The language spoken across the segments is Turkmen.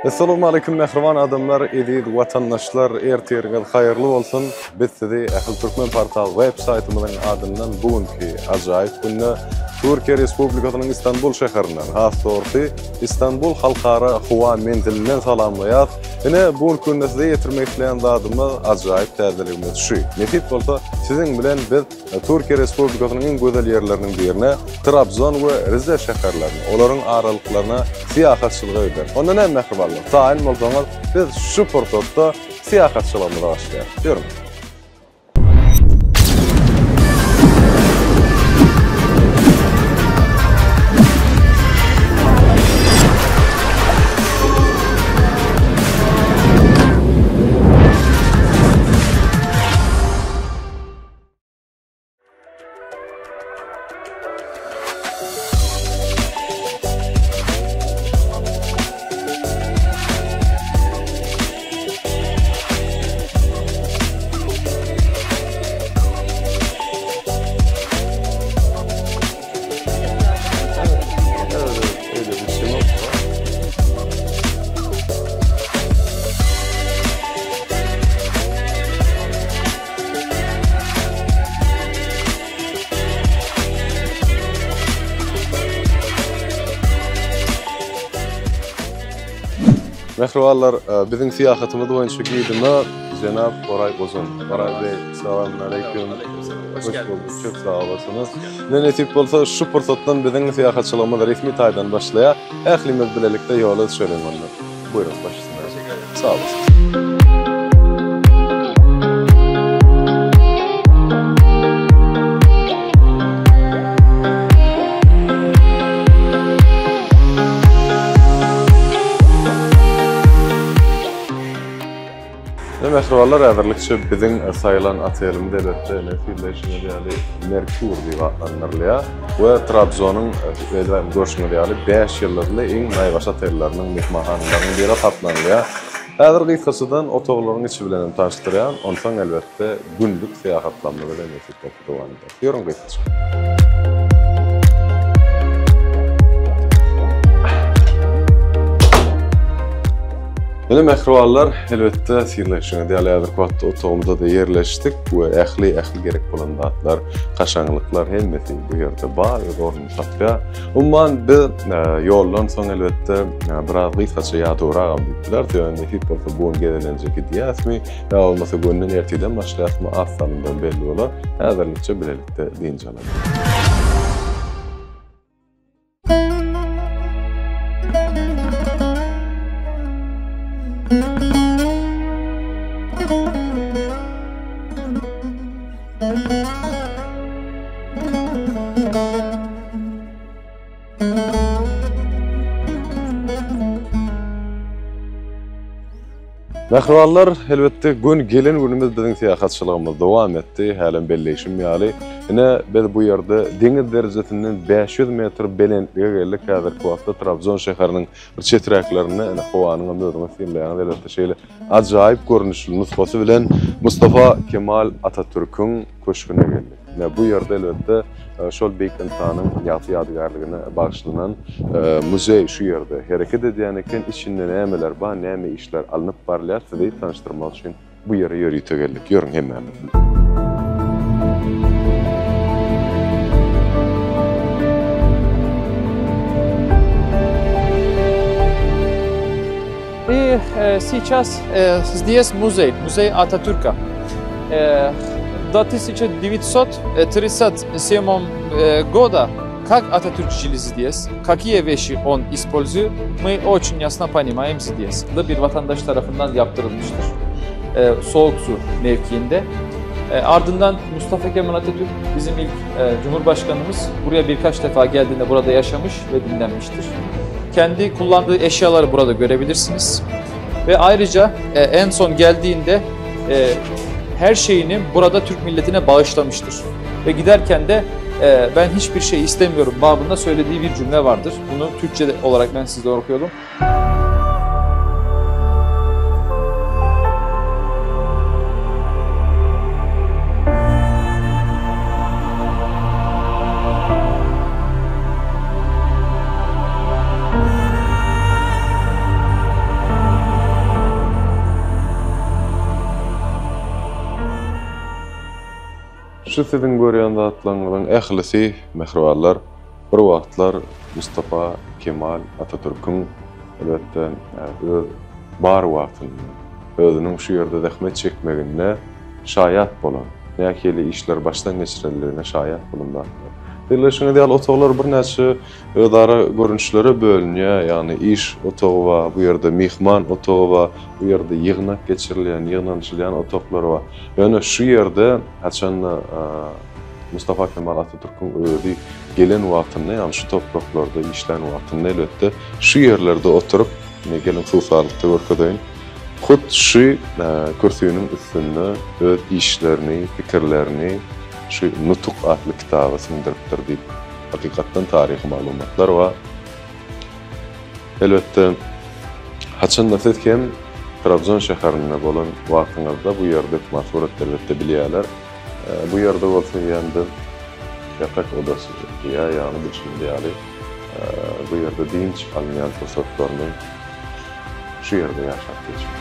Assalamu alaykum mehriban adamlar, edid vatandaşlar, ertirgil hayırlı olsun. Biz sizi Ahıl Türkmen portal web saytımızın adından bugünkü acayip günü Türkiye Respublikasynyň İstanbul şäherinden, has doğrusu İstanbul Halkara Hawa Mendilinden salamlayat. Ine bu günde size getirmek isteyen zadymyz acayip täzeligimiz şu. Nefit bolsa sizin bilen biz Türkiye Respublikasynyň en gözel ýerleriniň birine Trabzon we Rize şäherlerini, olaryň aralyklaryna siýahatçylyga eder. Ondan hem mehribanlyk. Taýin bolsaňyz biz şu portotda siýahatçylygymyza başlaýar. Diyorum. Mehribanlar, bizim siyahatımız boyunca giydime Cenab Oray Bozun. Oray Bey, selamünaleyküm. Hoş bulduk, çok sağ olasınız. Ne netip bolsa şu fırsatdan bizim siyahatçılığımız resmi taydan başlaya. Ehlimiz bilelikte yola düşelim onlar. Buyurun başlasınlar. Sağ olasınız. Mehribanlar, äzirlikçe bizim sayılan atölyelerinde elbette nefilleşine diýeli Merkur diýip adlandyrylýar we Trabzonyň görüşme diýeli 5 ýyllyk iň naýgaş atölyeleriniň mehmanhanalaryndan biri taplanýar. Häzir gysgaçydan otoglaryň içi bilen taşdyrýan, ondan elbette günlük seýahatlanma bilen näsip dowam eder. Ýörüň gysgaça. Mene mehribanlar, elbette siýleşiňe diýeli adekvat otogumyzda da ýerleşdik we ähli gerek bolan zatlar, gaşaňlyklar hemmesi bu ýerde bar, ýolny tapýar. Umman biz ýoldan soň elbette biraz gysgaça ýa-dora gitdiler. Ýöne hep bolsa bu gelenenje gidýäsmi, ýa bolmasa gönnün erteden başlaýasmy aslanyndan belli bolar. Häzirlikçe bilelikde diýinjeler. Mehribanlar, elbette gün gelen günümüz bizim siýahatçylygymyz dowam etdi. Halen belleşim ýaly. Ine biz bu ýerde deňiz derejesinden 500 metr belentlige geldik. Häzir bu wagtda Trabzon şäheriniň bir çetreklaryna, ene howanyň möhürüne filmleýän elbette şeýle ajaýip görnüşli nusxasy bilen Mustafa Kemal Atatürk'ün köşküne geldik. Bu ýerde elbette şol beýik insanyň ýadygarlygyna bagşlanan muzey şu ýerde hereket edýän eken, içinde nämeler bar, näme işler alınıp barlar, sizi tanıştırmak üçin bu ýere ýörüýte geldik. Ýörüň hemmemiz. И сейчас здесь музей Ататюрка. В 1937 года, как Ататюрк жили здесь, какие вещи он использует, мы очень ясно понимаем здесь. Da bir vatandaş tarafından yaptırılmıştır. Soğuk su mevkiinde. Ardından Mustafa Kemal Atatürk bizim ilk Cumhurbaşkanımız buraya birkaç defa geldiğinde burada yaşamış ve dinlenmiştir. Kendi kullandığı eşyaları burada görebilirsiniz. Ve ayrıca en son geldiğinde her şeyini burada Türk milletine bağışlamıştır. Ve giderken de ben hiçbir şey istemiyorum babında söylediği bir cümle vardır. Bunu Türkçe olarak ben size okuyorum. Şu sizin görýän zatlaryňyň ählisi mehribanlar, bir wagtlar Mustafa Kemal Atatürk'ün elbetde öz bar wagtyny, özüniň şu ýerde zähmet çekmegine şaýat bolan, näkeli işler başdan geçirillerine şaýat bolan. Birleşiňe diýil otoglar bir näçe ödara görünüşlere bölünýär, ýani iş otogy bar, bu ýerde mihman otogy bar, bu ýerde ýygnak geçirilýän, ýygnançylýan otoklar bar. Ýani şu ýerde haçan Mustafa Kemal Atatürk'ün özi gelen wagtyny, ýani şu topraklarda işlän wagtyny elbetde şu ýerlerde oturup, gelin suwsalykda görkedeýin. Hut şu kürsüýüniň üstünde öz işlerini, pikirlerini şu Nutuk adlı kitabı sındırıptır deyip hakikattan tarih malumatlar var. Elbette haçan da sizkem Trabzon şäherinde bolan wagtyňyzda bu ýerde maşhurat elbette bilýärler. Bu ýerde bolsa ýa-da ýatak odasy ýa-ni biçimde bu ýerde dinç alýan fırsatlaryny şu ýerde ýaşap geçirdi.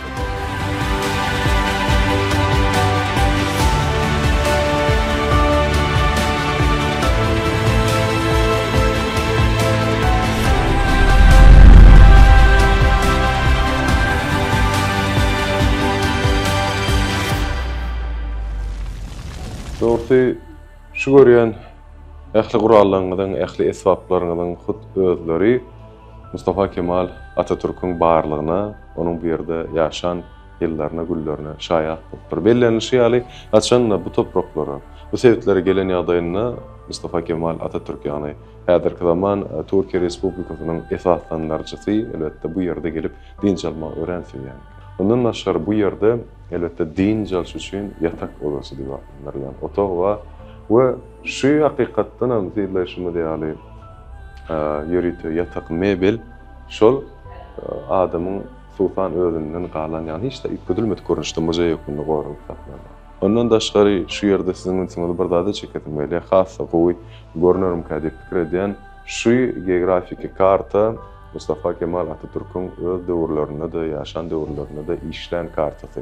Doğrusu şu görýän ähli gurallaryndan, ähli esbaplaryndan hut özleri Mustafa Kemal Atatürk'ün barlygyna, onun bu ýerde ýaşan ýyllaryna, güllerine şaýat bolupdyr. Bellenişi ýaly açanla bu topraklara, bu sebäpleri gelen ýagdaýyna Mustafa Kemal Atatürk ýani häzirki zaman Türkiýe Respublikasynyň esaslandarjysy elbetde bu ýerde gelip din çalma öğrensin ýani. Ondan başga bu ýerde elbette din çalyş üçin ýatak odasy diýip atylýan otog bar we şu hakykatdan hem diýilýär ýaly ýörüte ýatak mebel şol adamyň suwsan özünden galan ýani hiç de ýükledilmedi görünüşde mozaýa ýoklugyny gorup saklanýar. Ondan daşgary şu ýerde siziň üçin bir dada çekedim hassa gowy görnerim kädip pikir edýän şu geografik karta Mustafa Kemal Atatürk'ün öz döwürlerinde de, ýaşan döwürlerinde de işlän kartasy.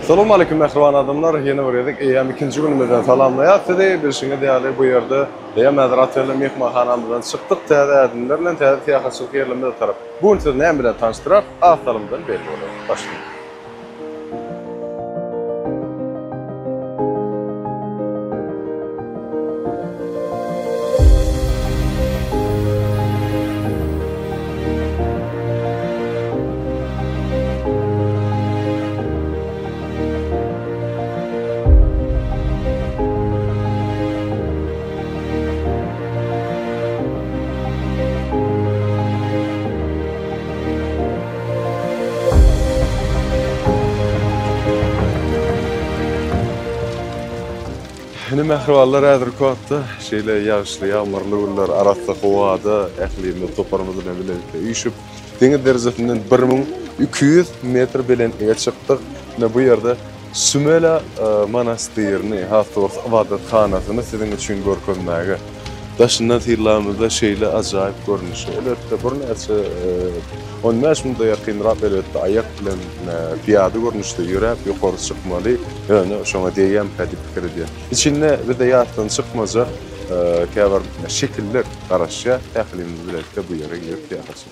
Assalamu alaikum mehriban adamlar. Yeni öğrendik. Eýem ikinci günümizden salamlaýar. Sizi bilşiňe diýýärler bu ýerde eýem Hazratly mehmanhanamyzdan çykdyk. Täze adamlar bilen täze syýahatçylyk ýerlerinde tarap. Bugun sizi näme bilen tanıştyrar? Awtalymyzdan belli bolar. Başlaýan. Hini mehribanlar häzir wagtda şeýle ýaşly, ýagmyrly günler arasynda howada ählimi toparymyzy bilen birlikde üýşüp deňiz derzetinden 1200 metr bilen çykdyk. Bu ýerde Sümela monastirini, hatda ibadatxanasyny siziň üçin görkezmäge. Daşyndan tirlamyzda şeýle ajaýyp görnüşi. Elbetde bir näçe 15 minutda ýakynrak elbetde aýak bilen piýada görnüşde ýörep ýokary çykmaly. Ýani şoňa diýýän hädip pikir edýär. İçinde bir de ýatdan çykmaja käbir şekiller garaşýa tählimiz bilen bu ýere gelip ýaşaýar.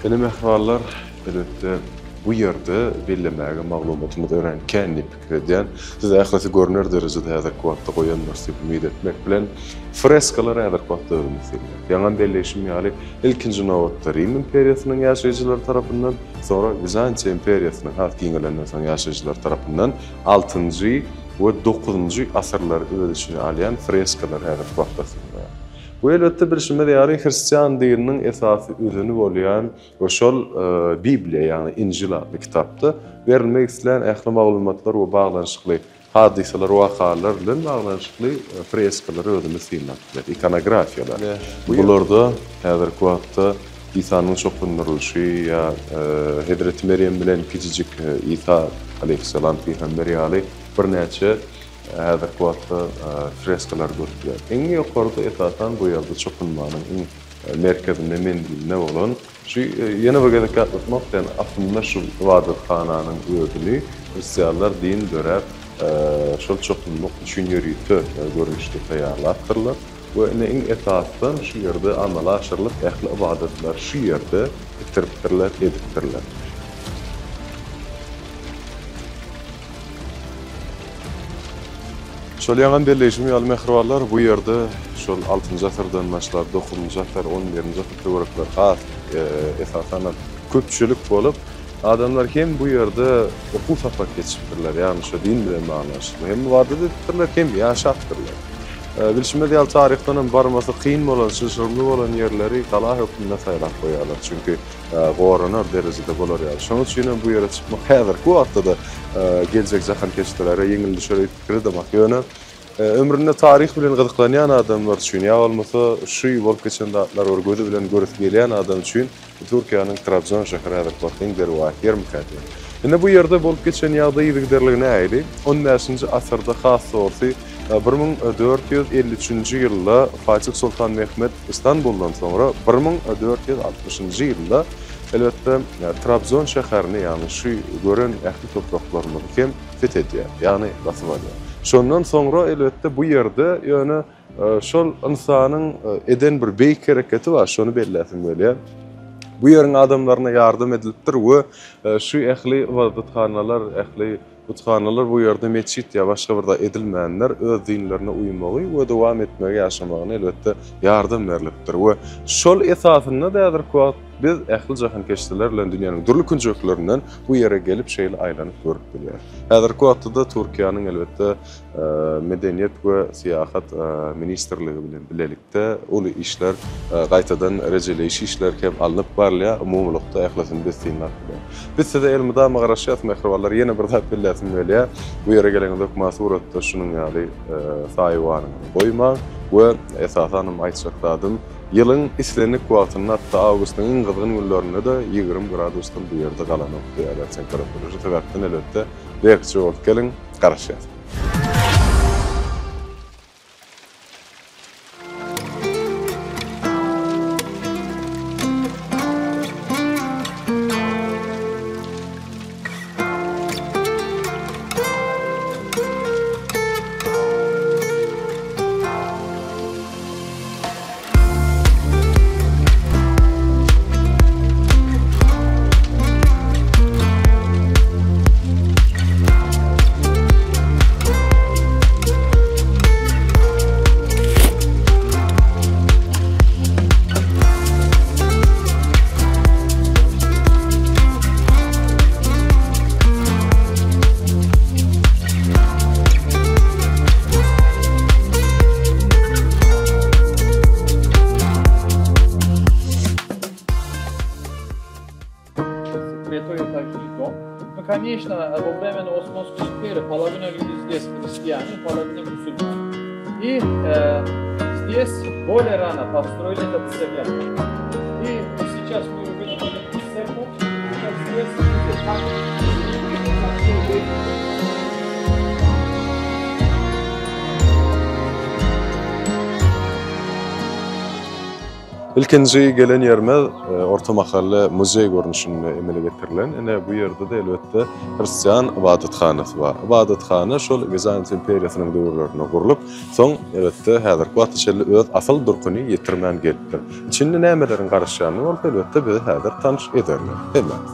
Benim ahvallar elbette bu yerde bellemäge maglumatymyz öğrenken pikir edýän, siz ähli görner derejede häzir kuwatda goýanlar diýip ümid etmek bilen freskalar häzir kuwatda öwrülmekdir. Ýaňa belleşim ýaly ilkinji nowatda Rim imperiýasynyň ýaşaýjylary tarapyndan, sonra Bizantiýa imperiýasynyň hakimlerinden soň ýaşaýjylar tarapyndan 6-njy we 9-njy asyrlar öz içine alýan freskalar häzir kuwatda. Bu elbette bir şümme ýaly Hristiýan dininiň esasy özüni bolýan şol Bibliýa ýani İncil adly kitapda berilmek islen ähli maglumatlar we baglanşykly hadiseler we wakalar bilen baglanşykly freskalar özüni synaplar, ikonografiýalar. Bularda häzir kuwatda İsa'nın şokunuruluşy ýa Hedret Meryem bilen kiçijik İsa aleyhisselam peýgamberi ýaly bir näçe häzir kuwatda freskalar görülýär. Eň ýokarda esasan bu ýerde çokunmanyň merkezinde mendiline bolan şu ýene bir gezek atmak bilen aslında şu ibadethananyň öýdüni Hristiýanlar din dörep şol çokunluk üçin ýörüýär, görünüşde taýýarlatdyrlar. Bu eň esasdan şu ýerde amala aşyrlyk ähli ibadetler şu ýerde bitiripdirler, edipdirler. Şol ýaňan belleşimi ýaly mehribarlar bu ýerde şol 6-njy asyrdan başlap 9-njy asır, 11-nji asyrda görükler has esasan köpçülik bolup adamlar hem bu ýerde okuw sapak geçipdirler, ýani şu din bilen baglanşyk. Hem ibadet etdirler, hem ýaşapdyrlar. Bilşime diýal tarihden barmasy kyn bolan, şaşyrly bolan ýerleri tala hökmüne saýlap goýarlar. Çünki goranar derejede bolar ýaly. Şonuň üçin bu ýere çykmak häzir kuwatda da geljek jahan keçlere ýeňil düşerip kirdimak ýöne ömründe tarih bilen gyzyklanýan adamlar üçin ýa bolmasa şu bolup geçen datlar örgüdi bilen görüp gelýän adam üçin Türkiýanyň Trabzon şäheri häzir kuwatda derwah yer mükadder. Ine bu ýerde bolup geçen ýagdaý ýigderligine äýli 15-nji asyrda has bolsy 1453-nji ýylda Fatih Sultan Mehmet İstanbuldan sonra 1460-njy ýylda elbette Trabzon şäherini ýani şu gören ähli topraklaryny hem fethetýär, ýani basyp alýar. Şondan sonra elbette bu ýerde ýöne şol insanyň eden bir beýik hereketi bar, şonu belläsin bolýar. Bu ýeriň adamlaryna ýardym edilipdir we şu ähli ibadethanalar, ähli butxanalar bu ýerde meçit ýa başga bir da edilmeýänler öz dinlerine uýmagy we dowam etmegi ýaşamagyna elbette ýardym berilipdir we şol esasynda da kuwat biz ähli jahan keçdiler bilen dünýäniň durly künjeklerinden bu ýere gelip şeýle aýlanyp görüp bilýär. Häzir kuwatda Türkiýanyň elbette medeniýet we siýahat ministrligi bilen bilelikde uly işler gaýtadan rejeleýişi işler hem alınıp barlýar, umumlukda ählisini destinler. Biz de elmida magaraşýat mehribarlar ýene bir zat billäsin bolýar. Bu ýere gelen dokma suratda şunun ýaly saýwanyny goýmak we esasan aýtjakdym ýylyň islenik wagtyny hatda awgustyň iň gyzgyn günlerinde de 20 gradusdan bu ýerde galan okýar. Temperatura sebäpden elbette beýikçe bolup gelin garaşýar. Конечно, во время Османской империи половина людей здесь христиане, половина мусульмане. И здесь более рано построили этот церковь. И сейчас мы увидим эту церковь, как здесь, İlkinci gelen yerime Orta Mahalle muzey görünüşünü emele getirilen. Bu yerde de elbette Hristiyan ibadethanesi var. İbadethane şol Bizans imperiyasının döwürlerine gurulup, soň elbette häzirki wagtçyly öz asal durkuny ýetirmän gelipdir. İçinde nämelerin garşýanyny ol elbette bizi häzir tanış ederler. Hemmäs.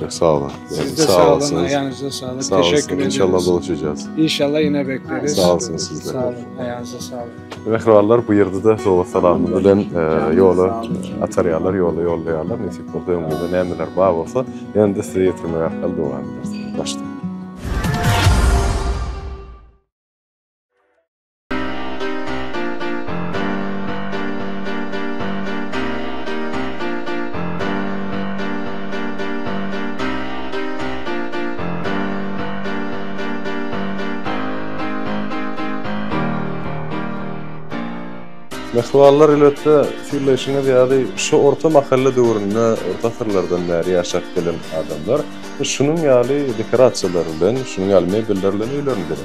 Çok sağ olun. Siz de sağ olun, ayağınıza sağlık. Sağ Teşekkür olsun. ederiz. İnşallah buluşacağız. İnşallah yine bekleriz. Sağ olsun sizler. Sağ olun, ayağınıza sağlık. Mehribarlar bu yerde de soğuk salamını bilen yolu ataryalar, yolu yollayanlar. Nesip olduğum gibi neler bağ olsa yani de size yetirmeye akıl devam edersiniz. Başlayalım. Mehribarlar elbette fiilleşine ziyade şu Orta Mahalle döwründe, orta asırlardan beri yaşap gelen adamlar şunun ýaly dekoratsiýalar bilen, şunun ýaly mebellerle öýlendir.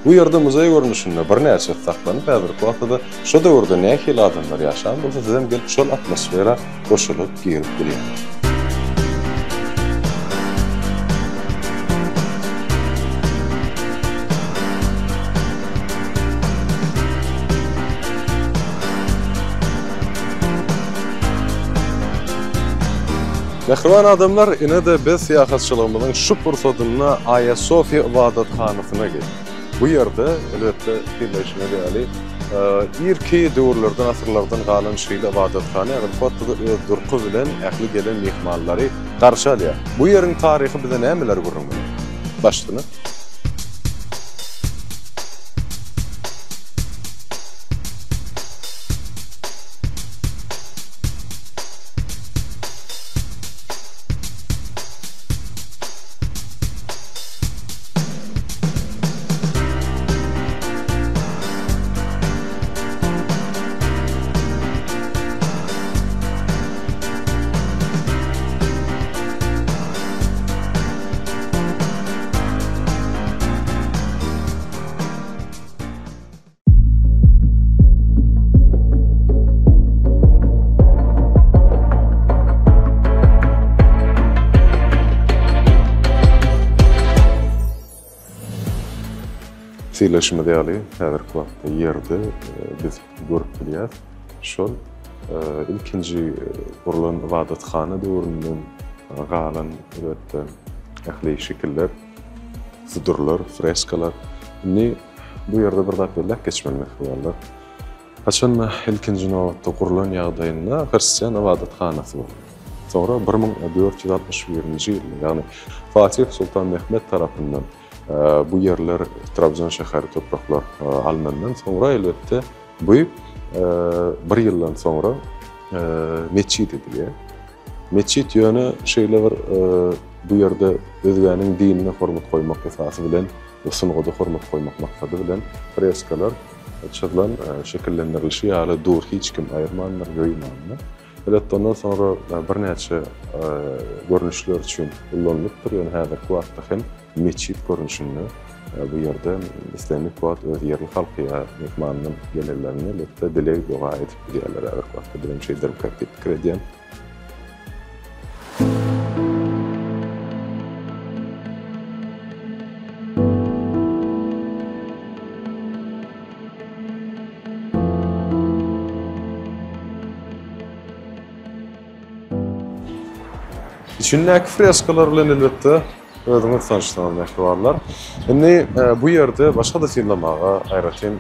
Bu ýerde muzey görnüşinde bir näçe saklanyp häzirki wagtda şu döwürde nähili adamlar ýaşan bolsa sizem gelip şol atmosfera goşulyp girip bilýär. Mehriban adamlar ine de biz siyahatçılığımızın şu fırsatyna Aýa Sofia ibadethanasına geldik. Bu yerde elbette birleşme ýaly irki döwürlerden, asyrlardan galan şeýle ibadethane, wagtda öz durky bilen ähli gelen mehmanlary garşy alýar. Bu ýeriň taryhy bize nämeler görünmeli? Başlyny. Fiilleşme ýaly häzirki wagtda ýerde biz görüp bilýär. Şol ilkinji gurulan ibadethane döwründen galan elbette ähli şekiller, fudurlar, freskalar. Bu ýerde bir zat belläk geçmeli mehribarlar. Haçan ilkinji nowatda gurulan ýagdaýynda Hristiyan ibadethanasy bar. Sonra 1461-nji ýyl, ýagny Fatih Sultan Mehmet tarapyndan bu yerler Trabzon şäheri topraklar almandan sonra elbette bu bir ýyldan sonra meçit edilýär. Meçit ýöne şeýle bir bu ýerde özgäniň dinine hormat goýmak esasy bilen, sunguda hormat goýmak maksady bilen freskalar çyzylan şekillendirilýär, ýaly dur hiç kim aýyrmanlar, ýoýmanlar. Elbette ondan sonra bir näçe görnüşler üçin ullanýardyr. Ýöne häzirki wagtda hem meçit görnüşünde bu ýerde islemik wagt öz ýerli halkyna mehmanyň gelenlerini elbette dilek doga edip bilýärler. Wagtda bilen şeýler pikir edýän. İçindäki freskalar bilen elbette özüňiz tanıştyran mehribarlar. Indi bu ýerde başga da filmlamaga aýratyn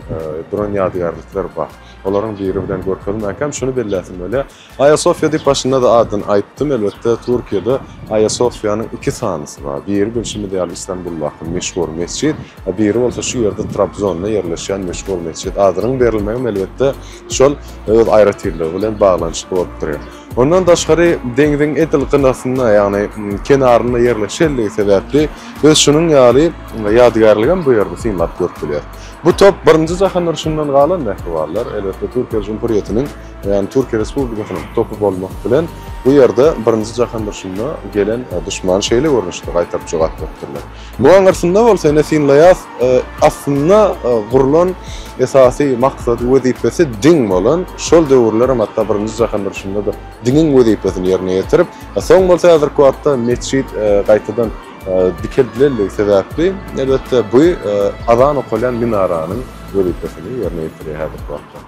duran ýadygarlyklar bar. Olaryň biri bilen görkezdim. Äkem şunu belläsim böyle. Hagia Sophia diýip başynda da adyny aýtdym. Elbetde Türkiýede Hagia Sophia'nın iki sanysy bar. Biri bilşimi diýer Istanbul'daky meşhur mescid, biri bolsa şu ýerde Trabzonda ýerleşen meşhur mescid. Adynyň berilmegi elbetde şol öz aýratyrlygy bilen baglanşyk bolup durýar. Ondan daşgary deňiziň etil gynasyna, ýagny kenaryna ýerleşenligi sebäpli biz şunun ýaly ýadygarlygyny bu ýerde synlap görýär. Bu top 1-nji Jahan uruşundan galan mehribarlar, elbetde Türkiýe Cumhuriýetiniň, ýani Türkiýe Respublikasynyň topu bolmak bilen bu ýerde 1-nji Jahan uruşunda gelen düşman şeýle görnüşdi, gaýtaryp jogap berdiler. Bu aňarsynda bolsa ene synlaýas aslynda gurulan esasy maksat wezipesi din bolan şol döwürler hatda 1-nji Jahan uruşunda da diniň wezipesini ýerine ýetirip, soň bolsa häzirki wagtda mescid gaýtadan dikildiler sebäpli elbetde bu azan okulan minaranyň wezipesini ýerine ýetirýär häzirki wagtda.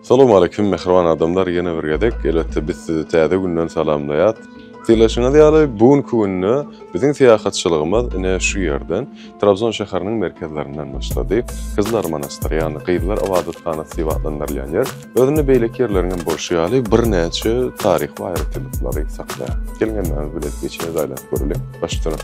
Assalamu alaikum mehriban adamlar, ýene bir gedek. Elbetde biz sizi täze günden salamlaýat. Tilaşyňyz ýaly bugünkü günni biziň syýahatçylygymyz ine şu ýerden Trabzon şäheriniň merkezlerinden başlady. Kızlar Monastyry, ýani Gyýdylar Awadathanasy ýatlanýan ýer. Özüne beýlek ýerleriň bolşy ýaly bir näçe taryh we aýratyllyklary saklaýar. Gelgenler bilet geçene zaýlap görülik. Başlaýar.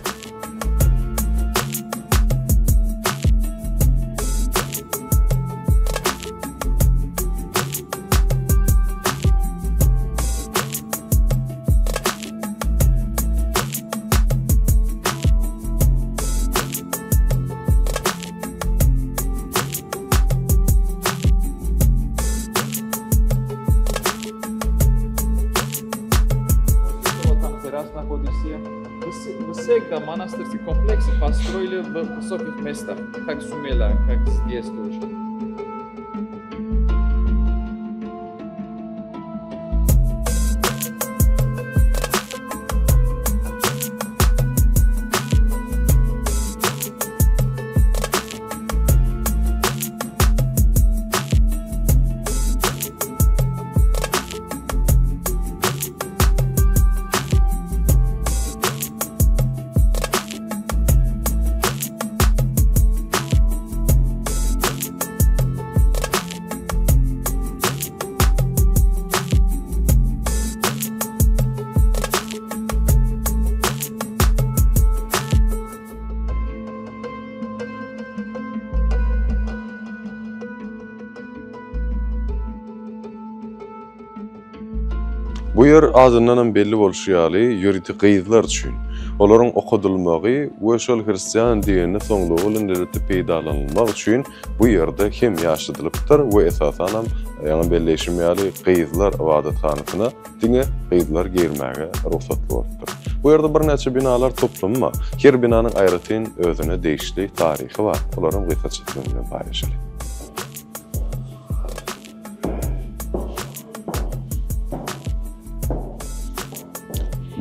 Всегда монастырский комплексы построили в высоких местах, как сумела, как здесь тоже. Bu yer adından belli bolşy ýaly ýuridik gyýdylar üçin. Olaryň okudylmagy we şol Hristiýan dinini soňlugy bilen elbetde peýdalanmak üçin bu ýerde hem ýaşadylypdyr we esasan ýa-ni belleşim ýaly gyýdylar Awadathanasına diňe gyýdylar girmäge ruhsat bolupdyr. Bu ýerde bir näçe binalar toplanma. Her binanyň aýratyn özüne değişli taryhy bar. Olaryň gyýsaçylygy bilen paýlaşaly.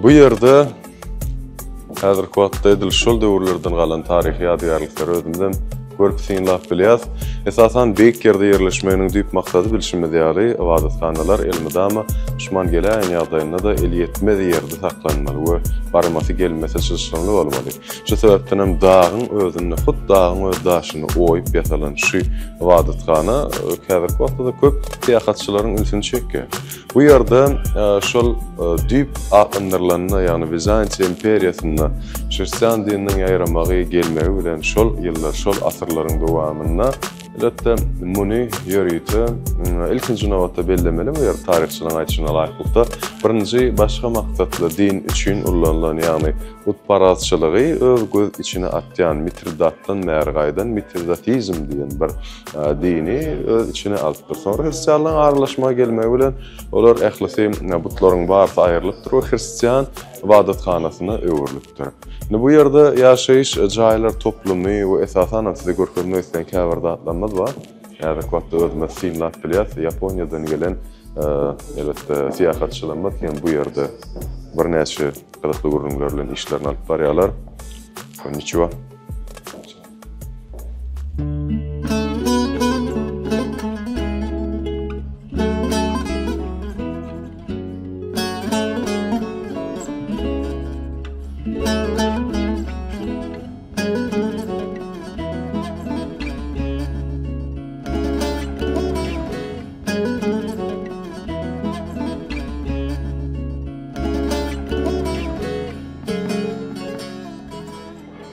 Bu ýerde häzirki wagtda edil şol döwürlerden galan taryhy ýadygarlyklary özünden görüp synlap bilýär. Esasan beýik ýerde ýerleşmeginiň düýp maksady bilşimde ýaly Awadathanalar elmydama düşman gelen ýagdaýynda da el ýetmez ýerde saklanmaly we barmasy gelmese çyşyşmaly bolmaly. Şu sebäpden hem dagyň özüne hut dagyň öz daşyny oýup ýatalan şu Awadathana häzirki wagtda da köp syýahatçylaryň ilsini çekýär. Bu ýerde şol düýp akynlarlaryna, ýani Bizantiýa imperiýasyna Hristiýan dininiň ýaýramagy gelmegi bilen şol ýyllar, şol asyrlaryň dowamyna elbetde muny ýörüýte ilkinji nowatda bellemeli we taryhçylaryň aýtýagyna laýyk bolsa birinci başka maksatlı din için ulanılan yani utparazçılığı öz göz içine atyan Mitridat'tan Mergay'dan Mitridatizm diyen bir dini öz içine altıdır. Sonra Hristiyanlığın ağırlaşma gelmeyi bilen olar ehlisi butların barsa ayrılıptır o Hristiyan ibadethanasına öwürlükdir. Bu yerde yaşayış cahiller toplumu ve esasen size görkezme isteyen käbirdatlanmaz var. Yani kuatda özüme Finland bilyas, Japonya'dan gelen elbette siyahatçılanmaz. Yani bu yerde bir näçe kadaşlı görünümlerle işlerini alıp baryalar. Konnichiwa.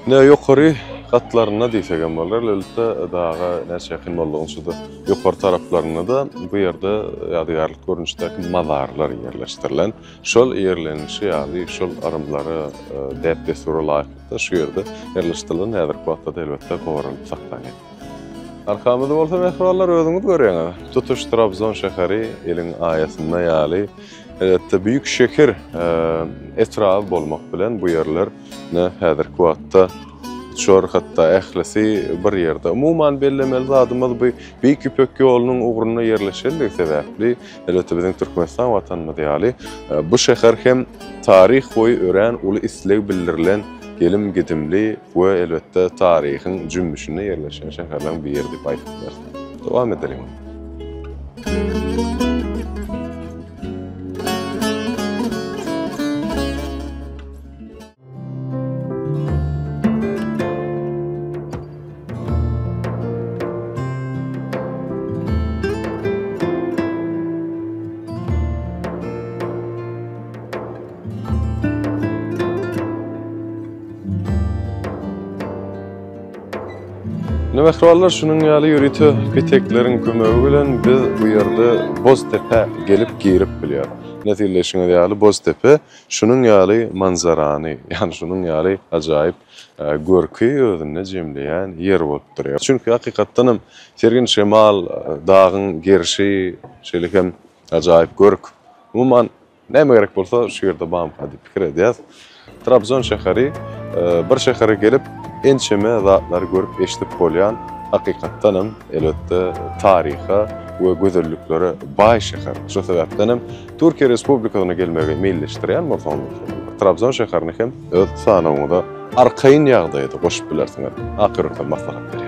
Ne yukarı katlarına diýsegem bolar, elbette dağa näçe ýakyn bolýançydy. Ýokary taraplarına da bu ýerde ýadygarlyk görünüşdäki mazarlar ýerleşdirilen. Şol ýerlenişi ýaly şol arymlary däp desura laýykda şu ýerde ýerleşdirilen häzirki wagtda elbette gowarylyp saklanýar. Arkamyzda bolsa mehmanlar özüňiz görýäňiz. Tutuş Trabzon şäheri eliň aýasynda ýaly elbette büyük şehir etrafı bolmak bilen bu yerler ne häzirki wagtda şor hatta ehlisi bir yerde. Umuman bellemeli zadymyz bu büyük İpek ýolunyň ugruna ýerleşenligi sebäpli elbette biziň Türkmenistan watanymyz ýaly bu şäher hem tarih boyu ören uly isleg bildirilen gelim gidimli we elbette tarihin cümbüşine ýerleşen şäherden bir ýer diýip aýtdylar. Dowam edelim. Mehmanlar şunun ýaly ýürüti peteklerin kömegi bilen biz bu ýerde Boztepe gelip girip bilýär. Nätileşiňiz ýaly Boztepe şunun ýaly manzarany, ýani şunun ýaly ajaýyp görki özüne jemleýän ýer bolup durýar. Çünki hakykatdan Sergin Şemal dagyň gerşi şeýlekem ajaýyp görk. Umuman näme gerek bolsa şu ýerde bam hadi pikir edýär. Trabzon şäheri bir şähere gelip ençeme zatlar görüp eşitip bolýan hakykatdanam elbette tariha we gözellüklere baý şäher. Şo sebäpden Türkiýe Respublikasyna gelmegi meýilleşdirýän bolsam Trabzon şäherini hem öz sanawyňda arkaýyn ýagdaýda goşup bilersiňiz. Ahyrda maslahat berýär.